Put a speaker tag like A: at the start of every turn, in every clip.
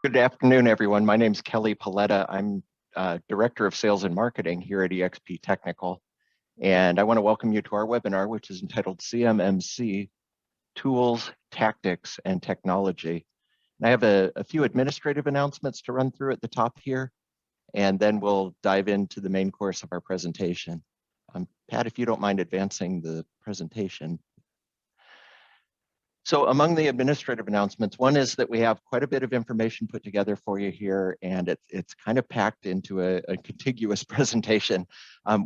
A: Good afternoon, everyone. My name is Kelly Paletta. I'm Director of Sales and Marketing here at EXP Technical. And I want to welcome you to our webinar, which is entitled CMMC, Tools, Tactics, and Technology. And I have a few administrative announcements to run through at the top here, and then we'll dive into the main course of our presentation. Pat, if you don't mind advancing the presentation. So among the administrative announcements, one is that we have quite a bit of information put together for you here, and it's kind of packed into a contiguous presentation.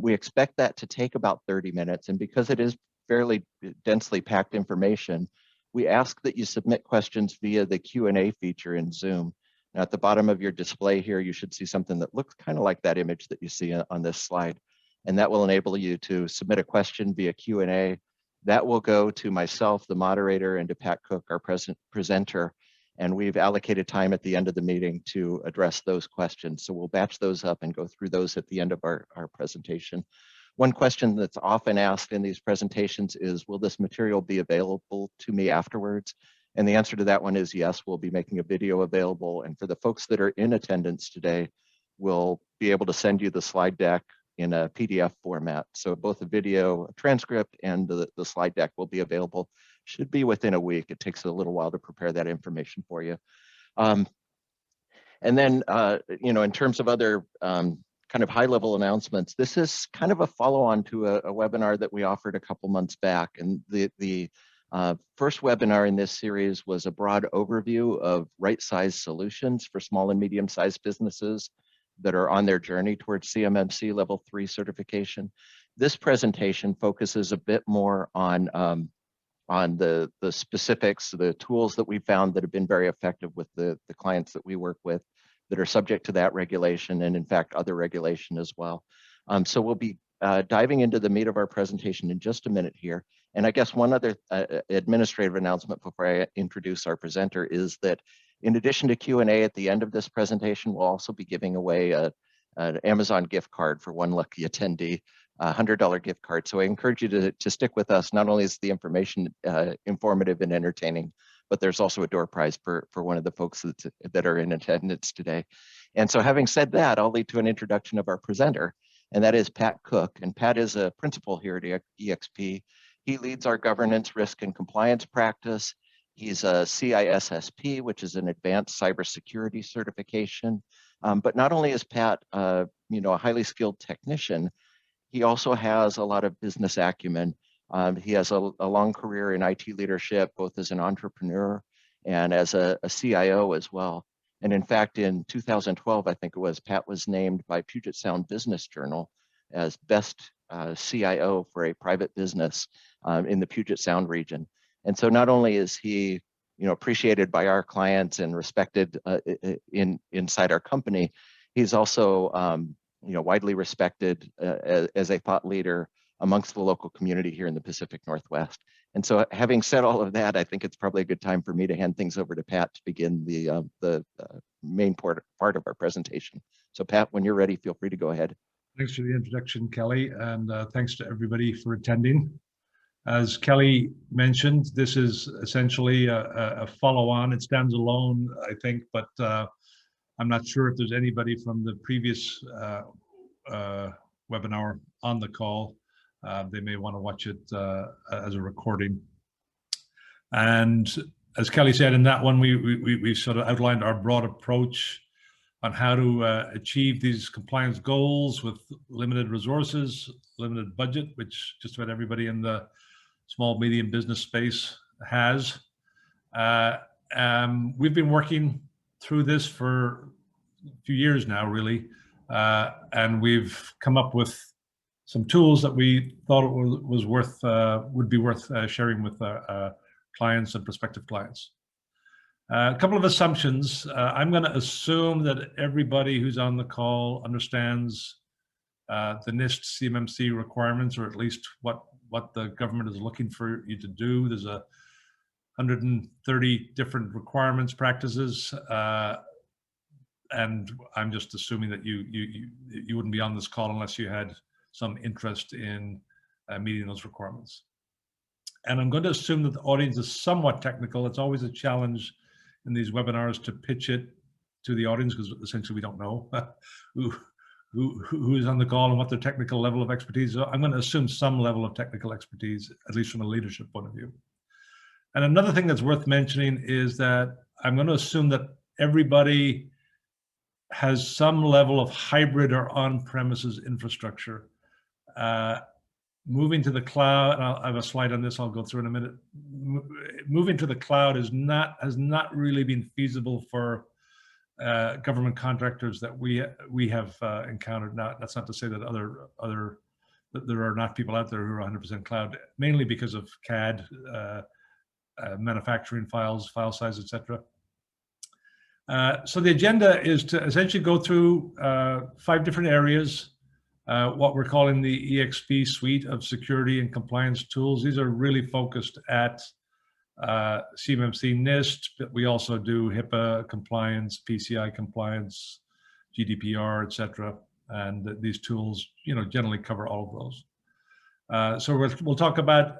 A: We expect that to take about 30 minutes, and because it is fairly densely packed information, we ask that you submit questions via the Q&A feature in Zoom. Now, at the bottom of your display here, you should see something that looks kind of like that image that you see on this slide, and that will enable you to submit a question via Q&A. That will go to myself, the moderator, and to Pat Cook, our presenter. And we've allocated time at the end of the meeting to address those questions. So we'll batch those up and go through those at the end of our presentation. One question that's often asked in these presentations is, will this material be available to me afterwards? And the answer to that one is yes, we'll be making a video available. And for the folks that are in attendance today, we'll be able to send you the slide deck in a PDF format. So both the video transcript and the slide deck will be available. Should be within a week. It takes a little while to prepare that information for you. And then, in terms of other kind of high-level announcements, this is kind of a follow-on to a webinar that we offered a couple months back. And the first webinar in this series was a broad overview of right-sized solutions for small and medium-sized businesses that are on their journey towards CMMC Level 3 certification. This presentation focuses a bit more on the specifics, the tools that we found that have been very effective with the clients that we work with that are subject to that regulation, and in fact, other regulation as well. So we'll be diving into the meat of our presentation in just a minute here. And I guess one other administrative announcement before I introduce our presenter is that in addition to Q&A at the end of this presentation, we'll also be giving away an Amazon gift card for one lucky attendee, a $100 gift card. So I encourage you to stick with us. Not only is the information informative and entertaining, but there's also a door prize for one of the folks that are in attendance today. And so having said that, I'll lead to an introduction of our presenter, and that is Pat Cook. And Pat is a principal here at EXP. He leads our governance, risk, and compliance practice. He's a CISSP, which is an advanced cybersecurity certification. But not only is Pat, a highly skilled technician, he also has a lot of business acumen. He has a long career in IT leadership, both as an entrepreneur and as a CIO as well. And in fact, in 2012, I think it was, Pat was named by Puget Sound Business Journal as best CIO for a private business in the Puget Sound region. And so not only is he, appreciated by our clients and respected inside our company, he's also, widely respected as a thought leader amongst the local community here in the Pacific Northwest. And so having said all of that, I think it's probably a good time for me to hand things over to Pat to begin the main part of our presentation. So Pat, when you're ready, feel free to go ahead.
B: Thanks for the introduction, Kelly, and thanks to everybody for attending. As Kelly mentioned, this is essentially a follow-on. It stands alone, I think, but I'm not sure if there's anybody from the previous webinar on the call. They may want to watch it as a recording. And as Kelly said, in that one, we sort of outlined our broad approach on how to achieve these compliance goals with limited resources, limited budget, which just about everybody in the small, medium business space has. We've been working through this for a few years now, really, and we've come up with some tools that we thought would be worth sharing with clients and prospective clients. A couple of assumptions. I'm going to assume that everybody who's on the call understands the NIST CMMC requirements, or at least what the government is looking for you to do. There's 130 different requirements, practices, and I'm just assuming that you wouldn't be on this call unless you had some interest in meeting those requirements. And I'm going to assume that the audience is somewhat technical. It's always a challenge in these webinars to pitch it to the audience because essentially we don't know who is on the call and what their technical level of expertise is. So I'm going to assume some level of technical expertise, at least from a leadership point of view. And another thing that's worth mentioning is that I'm going to assume that everybody has some level of hybrid or on-premises infrastructure. Moving to the cloud, and I have a slide on this I'll go through in a minute. Moving to the cloud has not really been feasible for government contractors that we have encountered. That's not to say that that there are not people out there who are 100% cloud, mainly because of CAD, manufacturing files, file size, etc. So the agenda is to essentially go through 5 different areas, what we're calling the EXP suite of security and compliance tools. These are really focused at CMMC NIST, but we also do HIPAA compliance, PCI compliance, GDPR, etc. And these tools, generally cover all of those. So we'll talk about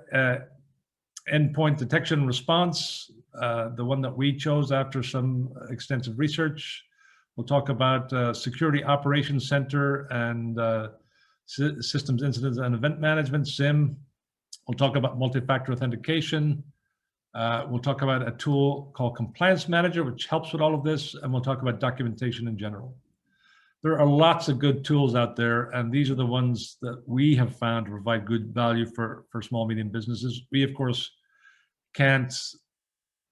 B: endpoint detection and response, the one that we chose after some extensive research. We'll talk about Security Operations Center and Systems Incidents and Event Management, SIM. We'll talk about multi-factor authentication. We'll talk about a tool called Compliance Manager, which helps with all of this, and we'll talk about documentation in general. There are lots of good tools out there, and these are the ones that we have found to provide good value for small, medium businesses. We, of course, can't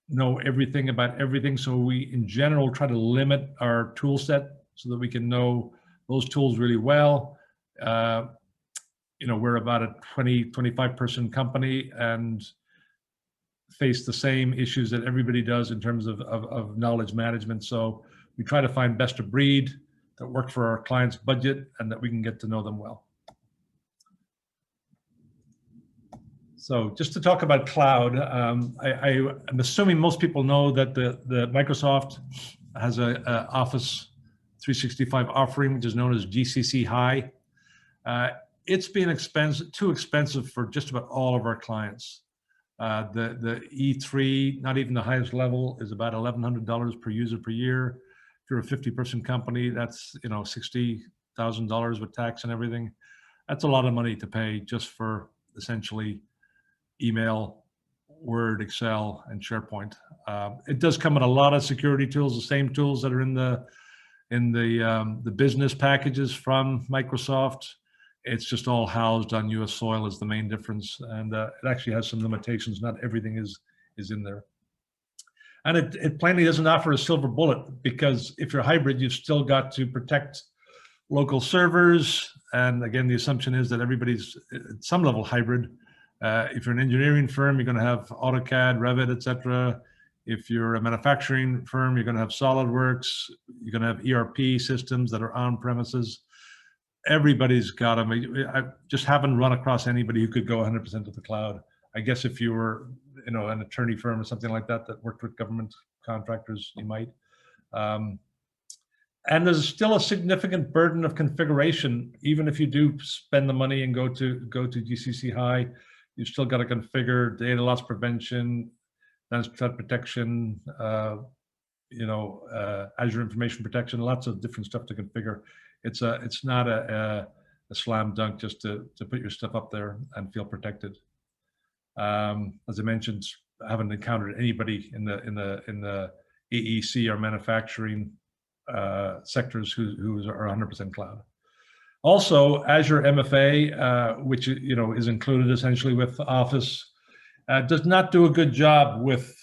B: know everything about everything, so we, in general, try to limit our tool set so that we can know those tools really well. We're about a 25 person company and face the same issues that everybody does in terms of knowledge management. So we try to find best of breed that work for our client's budget and that we can get to know them well. So just to talk about cloud, I'm assuming most people know that the Microsoft has a Office 365 offering, which is known as GCC High. It's been too expensive for just about all of our clients. The E3, not even the highest level, is about $1,100 per user per year. If you're a 50-person company, that's $60,000 with tax and everything. That's a lot of money to pay just for essentially email, Word, Excel, and SharePoint. It does come with a lot of security tools, the same tools that are in the business packages from Microsoft. It's just all housed on US soil is the main difference, and it actually has some limitations. Not everything is in there. And it plainly doesn't offer a silver bullet, because if you're hybrid, you've still got to protect local servers. And again, the assumption is that everybody's at some level hybrid. If you're an engineering firm, you're going to have AutoCAD, Revit, etc. If you're a manufacturing firm, you're going to have SolidWorks. You're going to have ERP systems that are on premises. Everybody's got them. I just haven't run across anybody who could go 100% to the cloud. I guess if you were, an attorney firm or something like that worked with government contractors, you might. And there's still a significant burden of configuration, even if you do spend the money and go to GCC High. You've still got to configure data loss prevention, advanced threat protection, Azure information protection, lots of different stuff to configure. It's not a slam dunk just to put your stuff up there and feel protected. As I mentioned, I haven't encountered anybody in the AEC or manufacturing sectors who are 100% cloud. Also, Azure MFA, which is included essentially with Office, does not do a good job with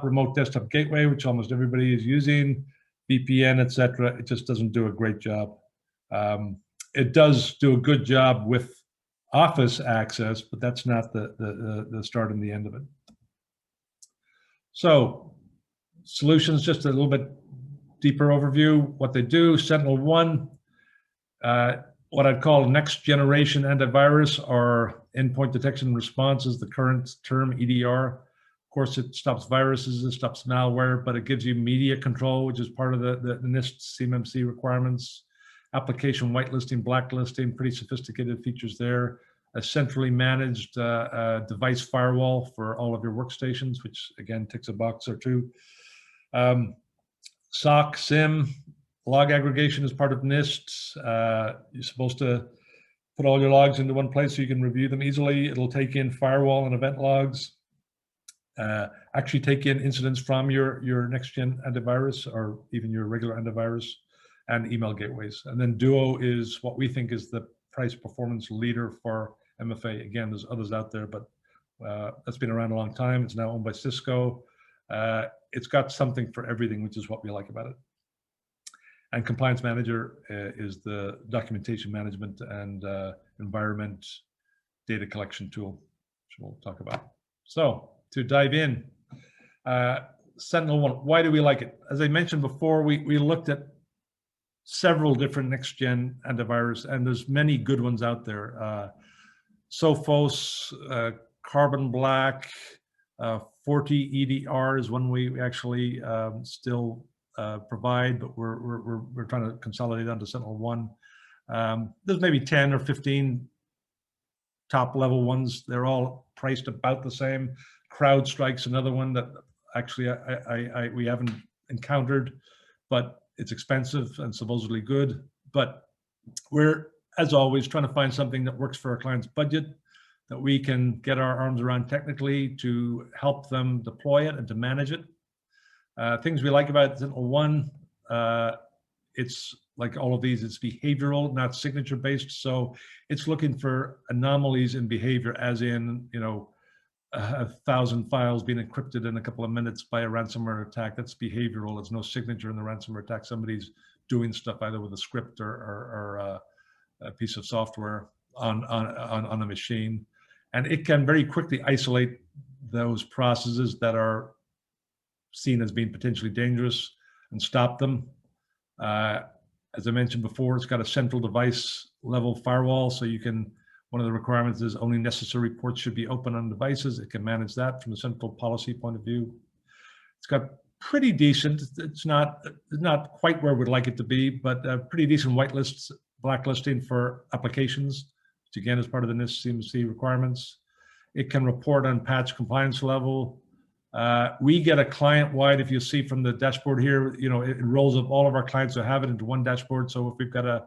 B: remote desktop gateway, which almost everybody is using, VPN, etc. It just doesn't do a great job. It does do a good job with Office access, but that's not the start and the end of it. So, solutions, just a little bit deeper overview, what they do. SentinelOne, what I'd call next generation antivirus or endpoint detection and response is the current term, EDR. Of course, it stops viruses, it stops malware, but it gives you media control, which is part of the NIST CMMC requirements. Application whitelisting, blacklisting, pretty sophisticated features there. A centrally managed device firewall for all of your workstations, which again ticks a box or two. SOC, SIM, log aggregation is part of NIST. You're supposed to put all your logs into one place so you can review them easily. It'll take in firewall and event logs. Actually take in incidents from your next-gen antivirus or even your regular antivirus, and email gateways. And then Duo is what we think is the price performance leader for MFA. Again, there's others out there, but that's been around a long time. It's now owned by Cisco. It's got something for everything, which is what we like about it. And Compliance Manager is the documentation management and environment data collection tool, which we'll talk about. So to dive in, SentinelOne, why do we like it? As I mentioned before, we looked at several different next-gen antivirus, and there's many good ones out there. Sophos, Carbon Black, 40 EDR is one we actually still provide, but we're trying to consolidate onto SentinelOne. There's maybe 10 or 15 top level ones. They're all priced about the same. CrowdStrike's another one that actually we haven't encountered, but it's expensive and supposedly good. But we're, as always, trying to find something that works for our client's budget, that we can get our arms around technically to help them deploy it and to manage it. Things we like about SentinelOne, it's like all of these, it's behavioral, not signature based. So it's looking for anomalies in behavior, as in, 1,000 files being encrypted in a couple of minutes by a ransomware attack. That's behavioral. There's no signature in the ransomware attack. Somebody's doing stuff either with a script or a piece of software on a machine. And it can very quickly isolate those processes that are seen as being potentially dangerous and stop them. As I mentioned before, it's got a central device level firewall, so you can, one of the requirements is only necessary ports should be open on devices. It can manage that from a central policy point of view. It's got pretty decent, it's not quite where we'd like it to be, but pretty decent whitelists, blacklisting for applications, which again is part of the NIST CMMC requirements. It can report on patch compliance level. We get a client-wide, if you see from the dashboard here, it rolls up all of our clients who have it into one dashboard. So if we've got a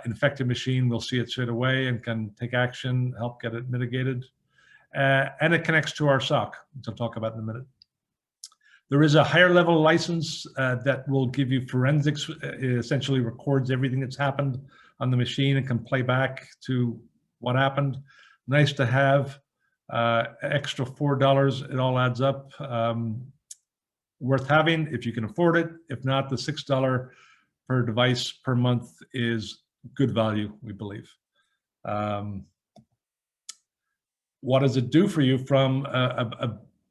B: infected machine, we'll see it straight away and can take action, help get it mitigated. And it connects to our SOC, which I'll talk about in a minute. There is a higher level license that will give you forensics. It essentially records everything that's happened on the machine and can play back to what happened. Nice to have. Extra $4, it all adds up. Worth having if you can afford it. If not, the $6 per device per month is good value, we believe. What does it do for you from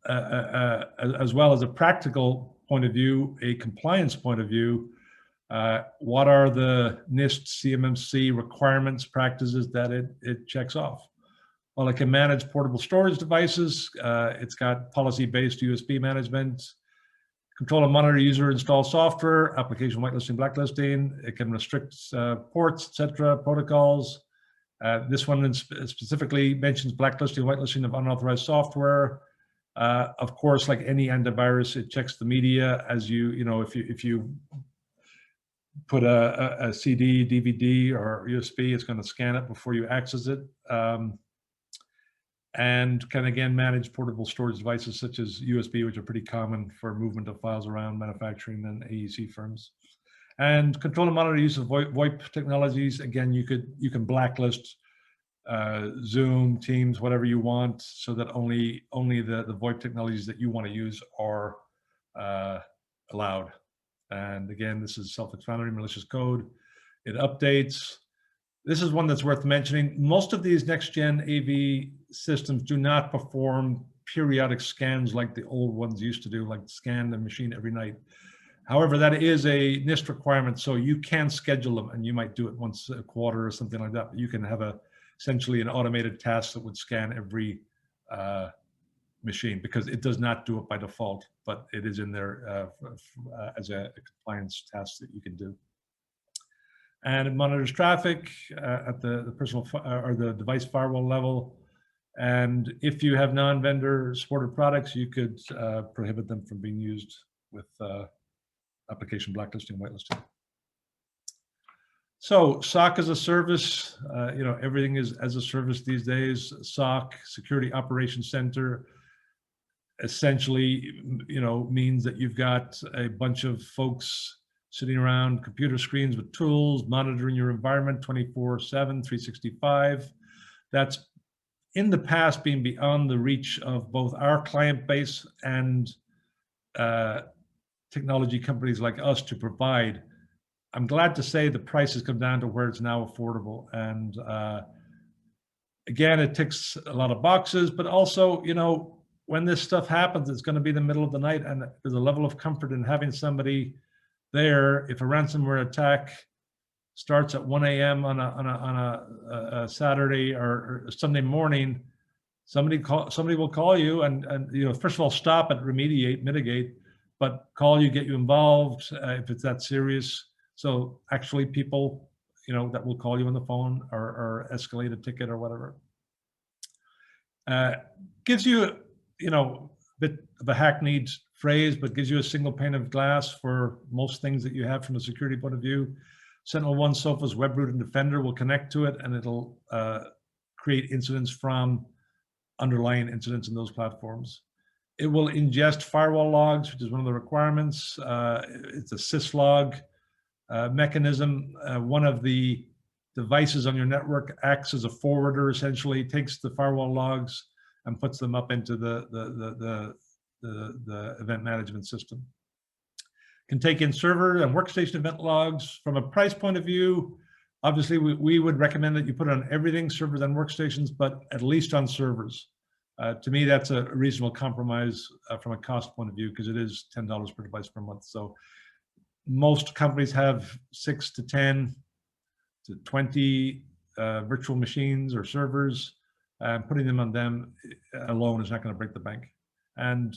B: as well as a practical point of view, a compliance point of view? What are the NIST CMMC requirements, practices that it checks off? Well, it can manage portable storage devices. It's got policy-based USB management, control and monitor user install software, application whitelisting, blacklisting. It can restrict ports, etc., protocols. This one specifically mentions blacklisting, whitelisting of unauthorized software. Of course, like any antivirus, it checks the media as if you put a CD, DVD, or USB, it's going to scan it before you access it. And can again manage portable storage devices such as USB, which are pretty common for movement of files around manufacturing and AEC firms. And control and monitor use of VoIP technologies. Again, you can blacklist Zoom, Teams, whatever you want, so that only the VoIP technologies that you want to use are allowed. And again, this is self-explanatory, malicious code. It updates. This is one that's worth mentioning. Most of these next-gen AV systems do not perform periodic scans like the old ones used to do, like scan the machine every night. However, that is a NIST requirement, so you can schedule them, and you might do it once a quarter or something like that. But you can have essentially an automated task that would scan every machine, because it does not do it by default, but it is in there as a compliance task that you can do. And it monitors traffic at the personal or the device firewall level. And if you have non-vendor supported products, you could prohibit them from being used with application blacklisting, whitelisting. So SOC as a service, everything is as a service these days. SOC, Security Operations Center, essentially, means that you've got a bunch of folks sitting around computer screens with tools, monitoring your environment 24/7, 365. That's in the past been beyond the reach of both our client base and technology companies like us to provide. I'm glad to say the price has come down to where it's now affordable. And again, it ticks a lot of boxes, but also, when this stuff happens, it's going to be the middle of the night, and there's a level of comfort in having somebody there. If a ransomware attack starts at 1 a.m. on a Saturday or Sunday morning, somebody will call you and first of all, stop it, remediate, mitigate, but call you, get you involved if it's that serious. So actually people, that will call you on the phone or escalate a ticket or whatever. Gives you, a bit of a hackneyed phrase, but gives you a single pane of glass for most things that you have from a security point of view. SentinelOne Sophos Webroot and Defender will connect to it, and it'll create incidents from underlying incidents in those platforms. It will ingest firewall logs, which is one of the requirements. It's a syslog mechanism. One of the devices on your network acts as a forwarder, essentially takes the firewall logs and puts them up into the event management system. Can take in server and workstation event logs. From a price point of view, obviously we would recommend that you put it on everything, servers and workstations, but at least on servers. To me, that's a reasonable compromise from a cost point of view, because it is $10 per device per month. So most companies have 6 to 10 to 20 virtual machines or servers. Putting them on them alone is not going to break the bank. And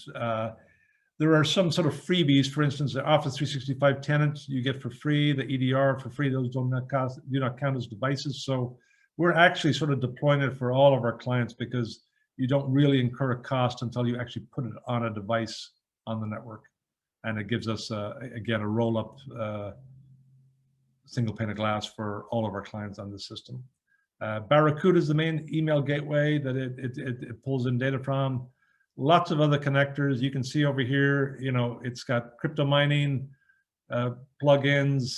B: there are some sort of freebies. For instance, the Office 365 tenants you get for free, the EDR for free. Those do not count as devices. So we're actually sort of deploying it for all of our clients, because you don't really incur a cost until you actually put it on a device on the network. And it gives us, again, a roll-up single pane of glass for all of our clients on this system. Barracuda is the main email gateway that it pulls in data from. Lots of other connectors. You can see over here, it's got crypto mining plugins.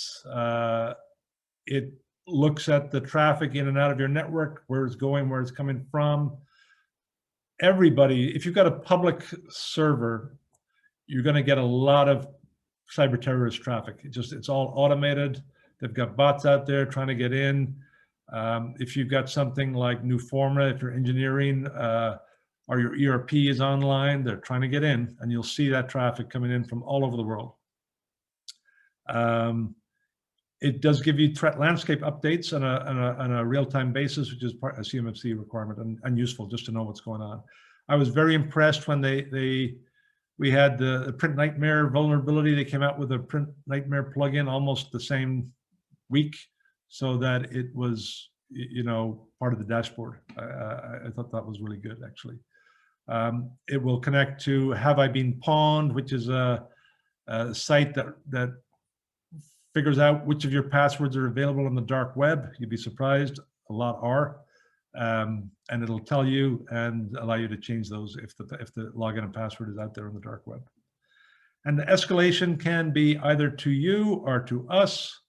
B: It looks at the traffic in and out of your network, where it's going, where it's coming from. Everybody, if you've got a public server, you're going to get a lot of cyber terrorist traffic. It's all automated. They've got bots out there trying to get in. If you've got something like Newforma, if you're engineering, or your ERP is online, they're trying to get in, and you'll see that traffic coming in from all over the world. It does give you threat landscape updates on a real-time basis, which is part of a CMMC requirement, and useful just to know what's going on. I was very impressed when we had the Print Nightmare vulnerability. They came out with a Print Nightmare plugin almost the same week, so that it was, part of the dashboard. I thought that was really good, actually. It will connect to Have I Been Pawned, which is a site that figures out which of your passwords are available on the dark web. You'd be surprised, a lot are. And it'll tell you and allow you to change those if the login and password is out there on the dark web. And the escalation can be either to you or to us.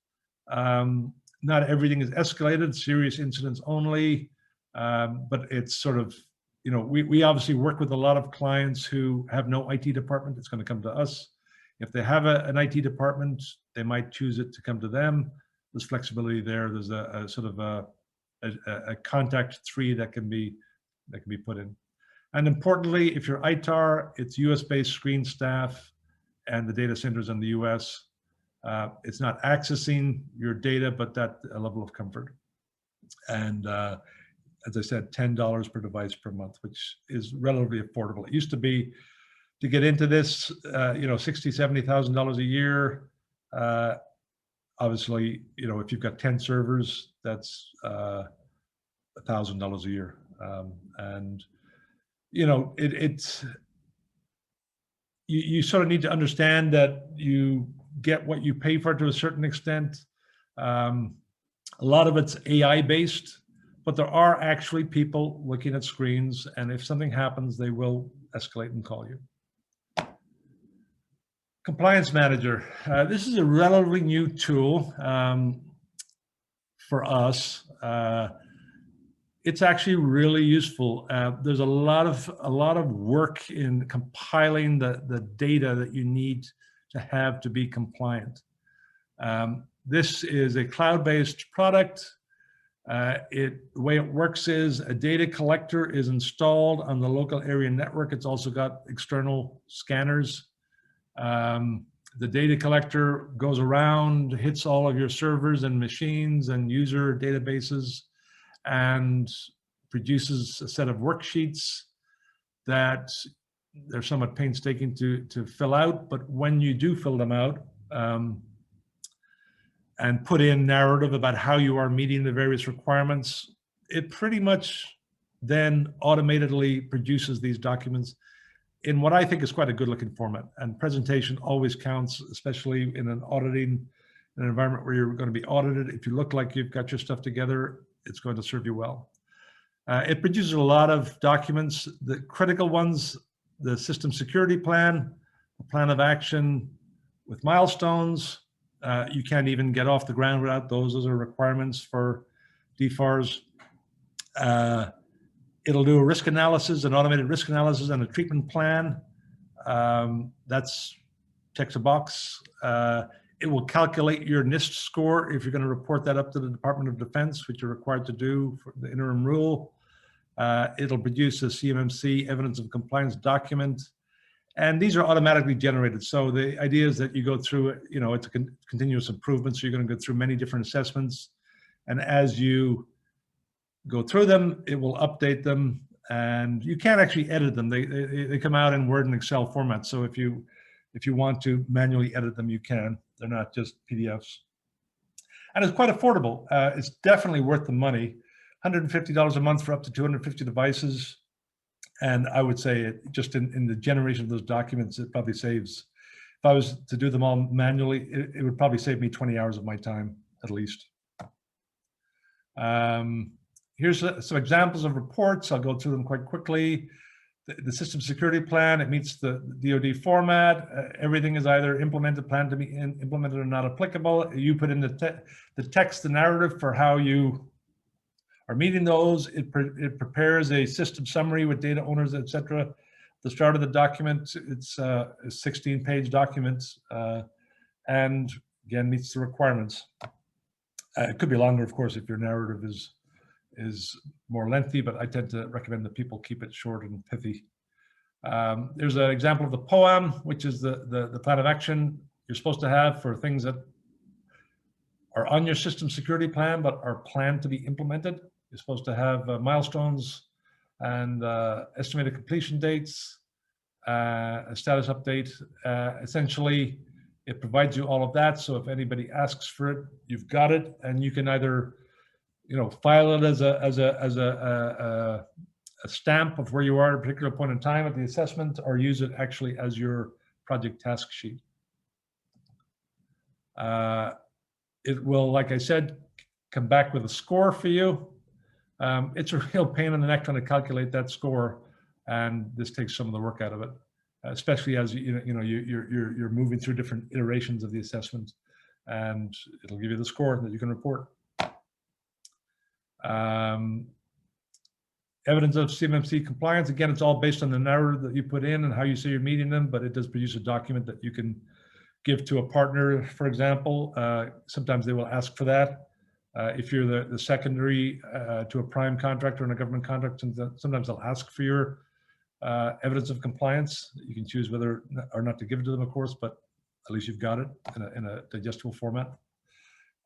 B: Not everything is escalated, serious incidents only, but it's sort of, we obviously work with a lot of clients who have no IT department. It's going to come to us. If they have an IT department, they might choose it to come to them. There's flexibility there. There's a sort of a contact tree that can be put in. And importantly, if you're ITAR, it's US-based screen staff and the data centers in the US. It's not accessing your data, but that a level of comfort. And as I said, $10 per device per month, which is relatively affordable. It used to be, to get into this, $60,000, $70,000 a year. Obviously, if you've got 10 servers, that's $1,000 a year. And you sort of need to understand that you get what you pay for to a certain extent. A lot of it's AI based, but there are actually people looking at screens, and if something happens, they will escalate and call you. Compliance Manager. This is a relatively new tool for us. It's actually really useful. There's a lot of work in compiling the data that you need to have to be compliant. This is a cloud-based product. The way it works is a data collector is installed on the local area network. It's also got external scanners. The data collector goes around, hits all of your servers and machines and user databases, and produces a set of worksheets that they're somewhat painstaking to fill out. But when you do fill them out and put in narrative about how you are meeting the various requirements, it pretty much then automatically produces these documents in what I think is quite a good looking format. And presentation always counts, especially in an environment where you're going to be audited. If you look like you've got your stuff together, it's going to serve you well. It produces a lot of documents. The critical ones, the system security plan, the plan of action with milestones. You can't even get off the ground without those. Those are requirements for DFARS. It'll do a risk analysis, an automated risk analysis, and a treatment plan. That's checks a box. It will calculate your NIST score if you're going to report that up to the Department of Defense, which you're required to do for the interim rule. It'll produce a CMMC evidence of compliance document. And these are automatically generated. So the idea is that you go through it, it's a continuous improvement. So you're going to go through many different assessments. And as you go through them, it will update them, and you can't actually edit them. They come out in Word and Excel format. So if you want to manually edit them, you can. They're not just PDFs. And it's quite affordable. It's definitely worth the money. $150 a month for up to 250 devices. And I would say just in the generation of those documents, it probably saves, if I was to do them all manually, it would probably save me 20 hours of my time at least. Here's some examples of reports. I'll go through them quite quickly. The system security plan, it meets the DoD format. Everything is either implemented, planned to be implemented, or not applicable. You put in the text, the narrative for how you are meeting those. It prepares a system summary with data owners, etc. The start of the document, it's a 16-page document, and again meets the requirements. It could be longer, of course, if your narrative is more lengthy, but I tend to recommend that people keep it short and pithy. There's an example of the POAM, which is the plan of action you're supposed to have for things that are on your system security plan but are planned to be implemented. You're supposed to have milestones and estimated completion dates, a status update. Essentially, it provides you all of that. So if anybody asks for it, you've got it, and you can either file it as a stamp of where you are at a particular point in time at the assessment, or use it actually as your project task sheet. It will, like I said, come back with a score for you. It's a real pain in the neck trying to calculate that score, and this takes some of the work out of it, especially as you're moving through different iterations of the assessment, and it'll give you the score that you can report. Evidence of CMMC compliance. Again, it's all based on the narrative that you put in and how you say you're meeting them, but it does produce a document that you can give to a partner, for example. Sometimes they will ask for that. If you're the secondary to a prime contractor and a government contract, sometimes they'll ask for your evidence of compliance. You can choose whether or not to give it to them, of course, but at least you've got it in a digestible format.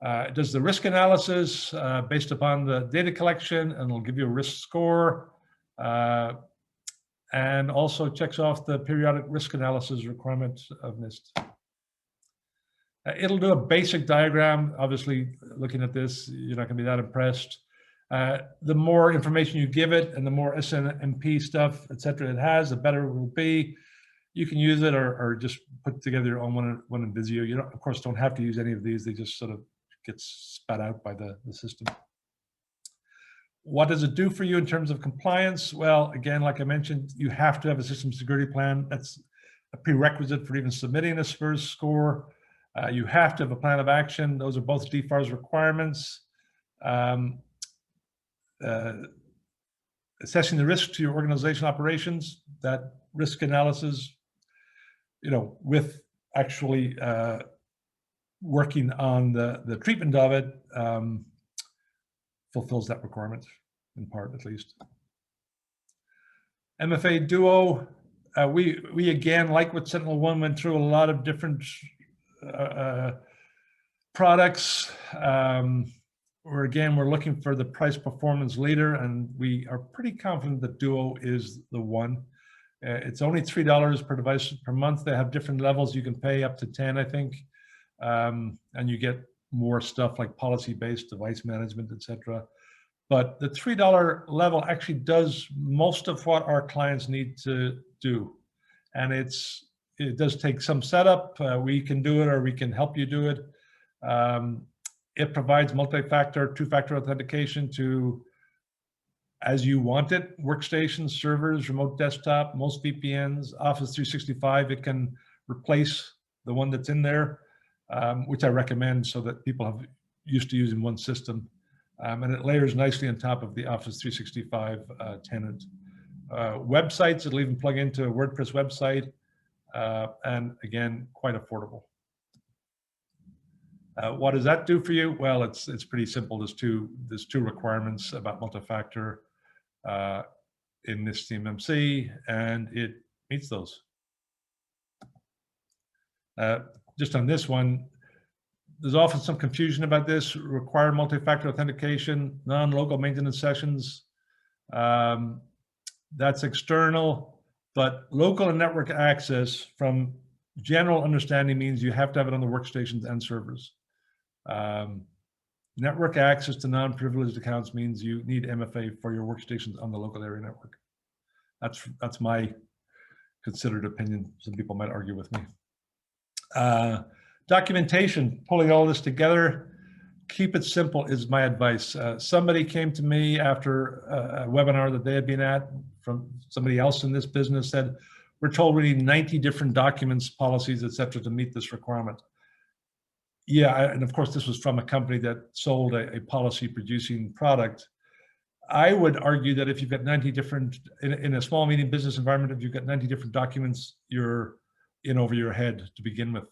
B: It does the risk analysis based upon the data collection, and it'll give you a risk score, and also checks off the periodic risk analysis requirement of NIST. It'll do a basic diagram. Obviously, looking at this, you're not going to be that impressed. The more information you give it and the more SNMP stuff, etc., it has, the better it will be. You can use it or just put together your own one in Visio. You don't, of course, don't have to use any of these. They just sort of get spat out by the system. What does it do for you in terms of compliance? Well, again, like I mentioned, you have to have a system security plan. That's a prerequisite for even submitting a SPURS score. You have to have a plan of action. Those are both DFARS requirements. Assessing the risk to your organization operations, that risk analysis, with actually working on the treatment of it, fulfills that requirement, in part at least. MFA Duo, we again, like with SentinelOne, went through a lot of different products. Where again, we're looking for the price performance leader, and we are pretty confident that Duo is the one. It's only $3 per device per month. They have different levels. You can pay up to 10, I think. And you get more stuff like policy-based device management, etc. But the $3 level actually does most of what our clients need to do. And it does take some setup. We can do it, or we can help you do it. It provides multi-factor, two-factor authentication to, as you want it, workstations, servers, remote desktop, most VPNs, Office 365. It can replace the one that's in there, which I recommend so that people have used to using one system. And it layers nicely on top of the Office 365 tenant. Websites, it'll even plug into a WordPress website, and again, quite affordable. What does that do for you? Well, it's pretty simple. There's two requirements about multi-factor in this CMMC, and it meets those. Just on this one, there's often some confusion about this. Required multi-factor authentication, non-local maintenance sessions. That's external, but local and network access, from general understanding, means you have to have it on the workstations and servers. Network access to non-privileged accounts means you need MFA for your workstations on the local area network. That's my considered opinion. Some people might argue with me. Documentation, pulling all this together, keep it simple is my advice. Somebody came to me after a webinar that they had been at from somebody else in this business, said, we're told we need 90 different documents, policies, etc., to meet this requirement. Yeah, and of course, this was from a company that sold a policy producing product. I would argue that if you've got 90 different, in a small, medium business environment, if you've got 90 different documents, you're in over your head to begin with.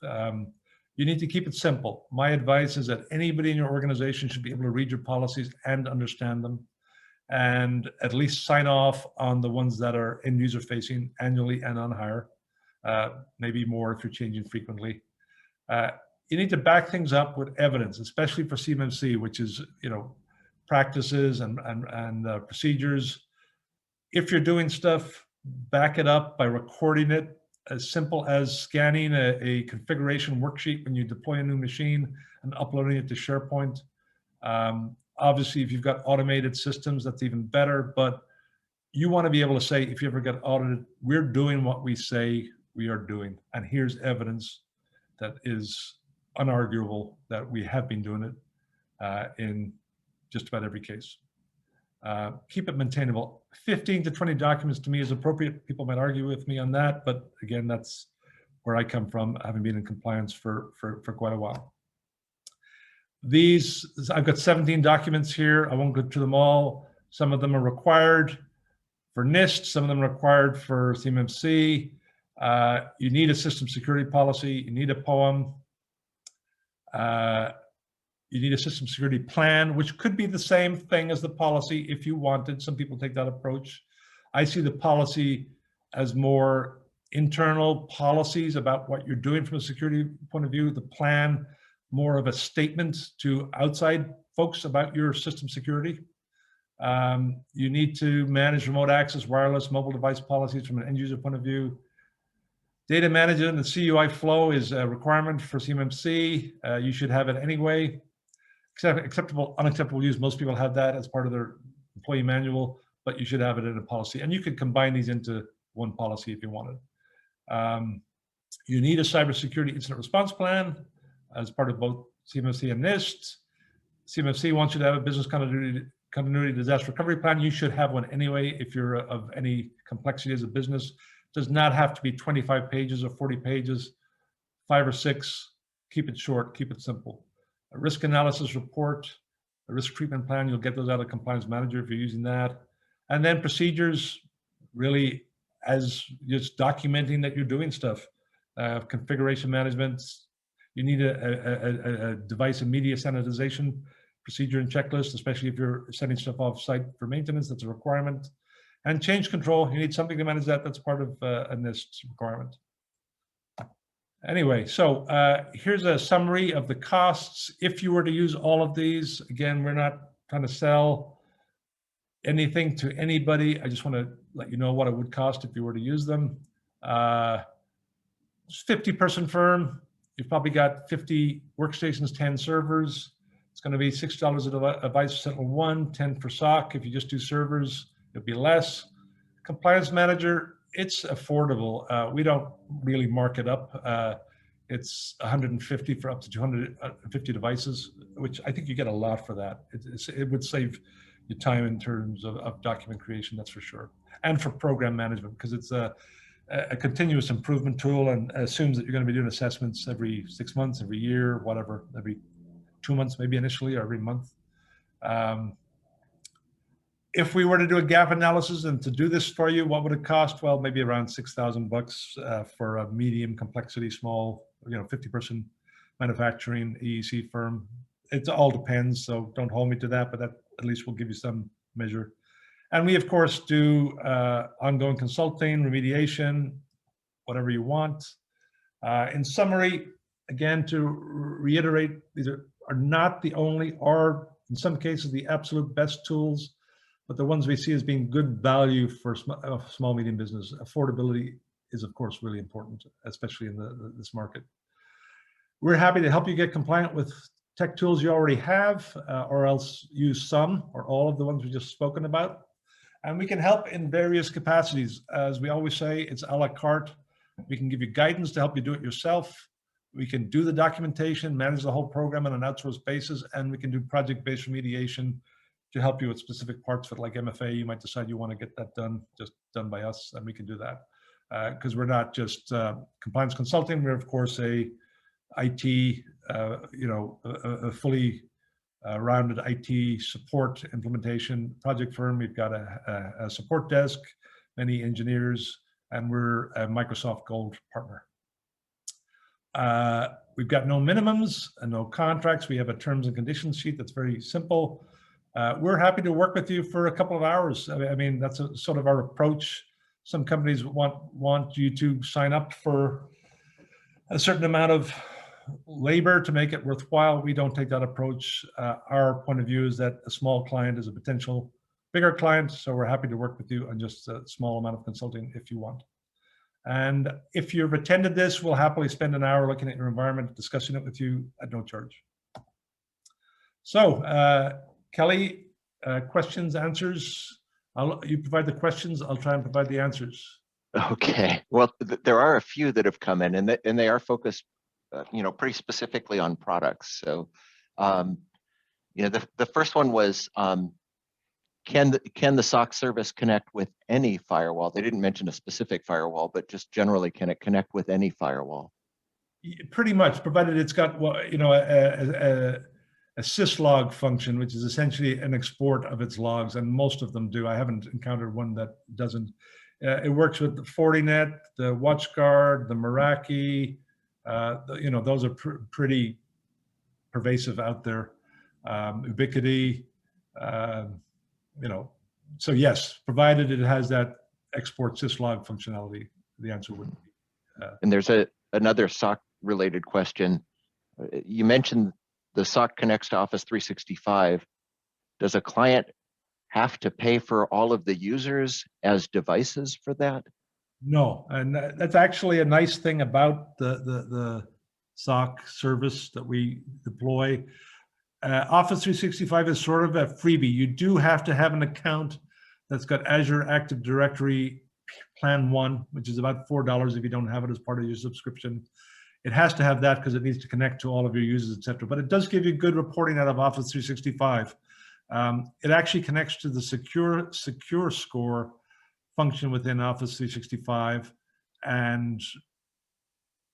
B: You need to keep it simple. My advice is that anybody in your organization should be able to read your policies and understand them, and at least sign off on the ones that are end user facing annually and on hire, maybe more if you're changing frequently. You need to back things up with evidence, especially for CMMC, which is, practices and procedures. If you're doing stuff, back it up by recording it, as simple as scanning a configuration worksheet when you deploy a new machine and uploading it to SharePoint. Obviously, if you've got automated systems, that's even better, but you want to be able to say, if you ever get audited, we're doing what we say we are doing, and here's evidence that is unarguable that we have been doing it in just about every case. Keep it maintainable. 15 to 20 documents to me is appropriate. People might argue with me on that, but again, that's where I come from, having been in compliance for quite a while. I've got 17 documents here. I won't go through them all. Some of them are required for NIST. Some of them are required for CMMC. You need a system security policy. You need a POEM. You need a system security plan, which could be the same thing as the policy if you wanted. Some people take that approach. I see the policy as more internal policies about what you're doing from a security point of view. The plan, more of a statement to outside folks about your system security. You need to manage remote access, wireless, mobile device policies from an end user point of view. Data management and the CUI flow is a requirement for CMMC. You should have it anyway. Acceptable, unacceptable use, most people have that as part of their employee manual, but you should have it in a policy. And you could combine these into one policy if you wanted. You need a cybersecurity incident response plan as part of both CMMC and NIST. CMMC wants you to have a business continuity disaster recovery plan. You should have one anyway if you're of any complexity as a business. It does not have to be 25 pages or 40 pages, 5 or 6. Keep it short, keep it simple. A risk analysis report, a risk treatment plan, you'll get those out of Compliance Manager if you're using that. And then procedures, really as just documenting that you're doing stuff. Configuration management, you need a device and media sanitization procedure and checklist, especially if you're sending stuff off site for maintenance, that's a requirement. And change control, you need something to manage that, that's part of a NIST requirement. Anyway, so here's a summary of the costs. If you were to use all of these, again, we're not trying to sell anything to anybody. I just want to let you know what it would cost if you were to use them. 50-person firm, you've probably got 50 workstations, 10 servers. It's going to be $6 a device for SentinelOne, 10 for SOC. If you just do servers, it'll be less. Compliance Manager, it's affordable. We don't really mark it up. It's 150 for up to 250 devices, which I think you get a lot for that. It would save you time in terms of document creation, that's for sure. And for program management, because it's a continuous improvement tool and assumes that you're going to be doing assessments every 6 months, every year, whatever, every 2 months maybe initially, or every month. If we were to do a gap analysis and to do this for you, what would it cost? Well, maybe around $6,000 for a medium complexity, small, 50-person manufacturing EEC firm. It all depends, so don't hold me to that, but that at least will give you some measure. And we, of course, do ongoing consulting, remediation, whatever you want. In summary, again, to reiterate, these are not the only, or in some cases, the absolute best tools, but the ones we see as being good value for small, medium business. Affordability is, of course, really important, especially in this market. We're happy to help you get compliant with tech tools you already have, or else use some or all of the ones we just spoken about. And we can help in various capacities. As we always say, it's a la carte. We can give you guidance to help you do it yourself. We can do the documentation, manage the whole program on an outsourced basis, and we can do project-based remediation to help you with specific parts of it, like MFA. You might decide you want to get that done, just done by us, and we can do that. Because we're not just compliance consulting, we're of course a IT, a fully rounded IT support implementation project firm. We've got a support desk, many engineers, and we're a Microsoft Gold partner. We've got no minimums and no contracts. We have a terms and conditions sheet that's very simple. We're happy to work with you for a couple of hours. I mean, that's sort of our approach. Some companies want you to sign up for a certain amount of labor to make it worthwhile. We don't take that approach. Our point of view is that a small client is a potential bigger client, so we're happy to work with you on just a small amount of consulting if you want. And if you've attended this, we'll happily spend an hour looking at your environment, discussing it with you at no charge. So, Kelly, questions, answers? You provide the questions, I'll try and provide the answers.
A: Okay, well, there are a few that have come in, and they are focused, pretty specifically on products. So, the first one was, can the SOC service connect with any firewall? They didn't mention a specific firewall, but just generally, can it connect with any firewall?
B: Pretty much, provided it's got a syslog function, which is essentially an export of its logs, and most of them do. I haven't encountered one that doesn't. It works with the Fortinet, the WatchGuard, the Meraki. Those are pretty pervasive out there. Ubiquity. So yes, provided it has that export syslog functionality, the answer would be.
A: And there's another SOC related question. You mentioned the SOC connects to Office 365. Does a client have to pay for all of the users as devices for that?
B: No, and that's actually a nice thing about the SOC service that we deploy. Office 365 is sort of a freebie. You do have to have an account that's got Azure Active Directory Plan 1, which is about $4 if you don't have it as part of your subscription. It has to have that because it needs to connect to all of your users, etc. But it does give you good reporting out of Office 365. It actually connects to the secure score function within Office 365, and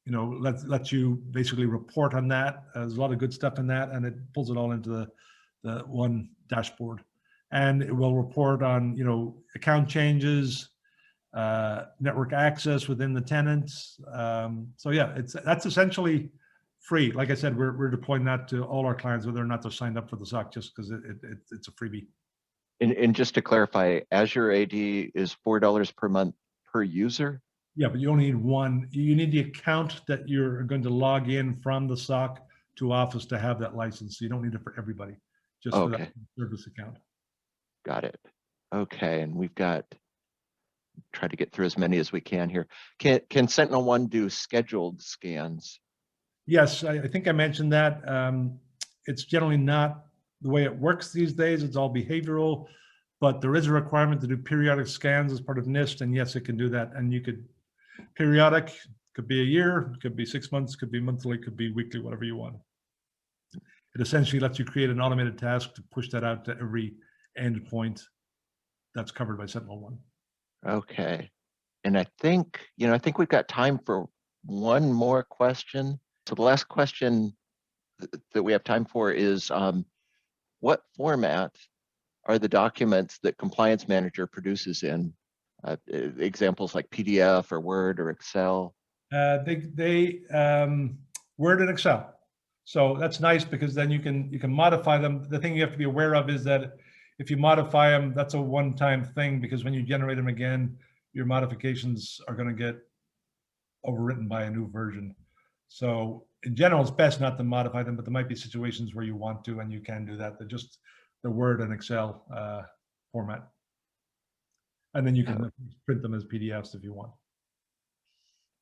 B: lets you basically report on that. There's a lot of good stuff in that, and it pulls it all into the one dashboard. And it will report on account changes, network access within the tenants. So yeah, that's essentially free. Like I said, we're deploying that to all our clients, whether or not they're signed up for the SOC, just because it's a freebie.
A: And just to clarify, Azure AD is $4 per month per user?
B: Yeah, but you only need one. You need the account that you're going to log in from the SOC to Office to have that license. So you don't need it for everybody, just for that service account.
A: Got it. Okay, and we've got, try to get through as many as we can here. Can SentinelOne do scheduled scans?
B: Yes, I think I mentioned that. It's generally not the way it works these days. It's all behavioral, but there is a requirement to do periodic scans as part of NIST, and yes, it can do that. And you could, periodic, could be a year, could be 6 months, could be monthly, could be weekly, whatever you want. It essentially lets you create an automated task to push that out to every endpoint that's covered by SentinelOne.
A: Okay, and I think we've got time for one more question. So the last question that we have time for is, what format are the documents that Compliance Manager produces in? Examples like PDF or Word or Excel?
B: They Word and Excel. So that's nice because then you can modify them. The thing you have to be aware of is that if you modify them, that's a one-time thing, because when you generate them again, your modifications are going to get overwritten by a new version. So in general, it's best not to modify them, but there might be situations where you want to, and you can do that. They're just the Word and Excel format. And then you can print them as PDFs if you want.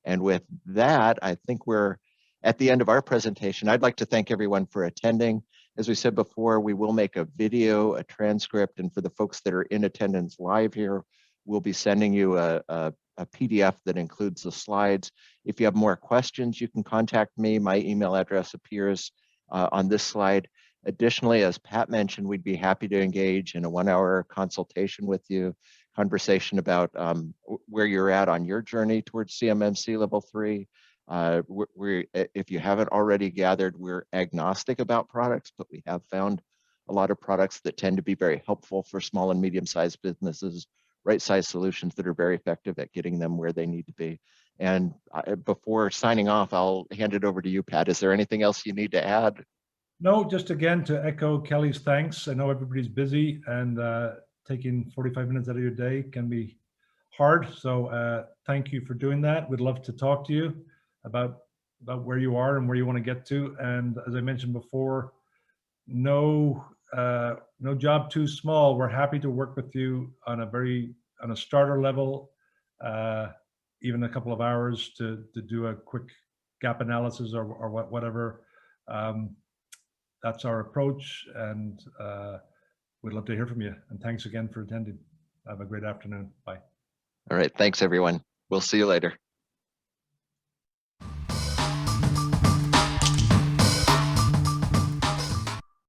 A: And with that, I think we're at the end of our presentation. I'd like to thank everyone for attending. As we said before, we will make a video, a transcript, and for the folks that are in attendance live here, we'll be sending you a PDF that includes the slides. If you have more questions, you can contact me. My email address appears on this slide. Additionally, as Pat mentioned, we'd be happy to engage in a 1-hour consultation with you, conversation about where you're at on your journey towards CMMC level 3. If you haven't already gathered, we're agnostic about products, but we have found a lot of products that tend to be very helpful for small and medium-sized businesses, right-sized solutions that are very effective at getting them where they need to be. And before signing off, I'll hand it over to you, Pat. Is there anything else you need to add?
B: No, just again to echo Kelly's thanks. I know everybody's busy, and taking 45 minutes out of your day can be hard. So thank you for doing that. We'd love to talk to you about where you are and where you want to get to. And as I mentioned before, no job too small. We're happy to work with you on a starter level, even a couple of hours to do a quick gap analysis or whatever. That's our approach, and we'd love to hear from you. And thanks again for attending. Have a great afternoon. Bye.
A: All right, thanks everyone. We'll see you later.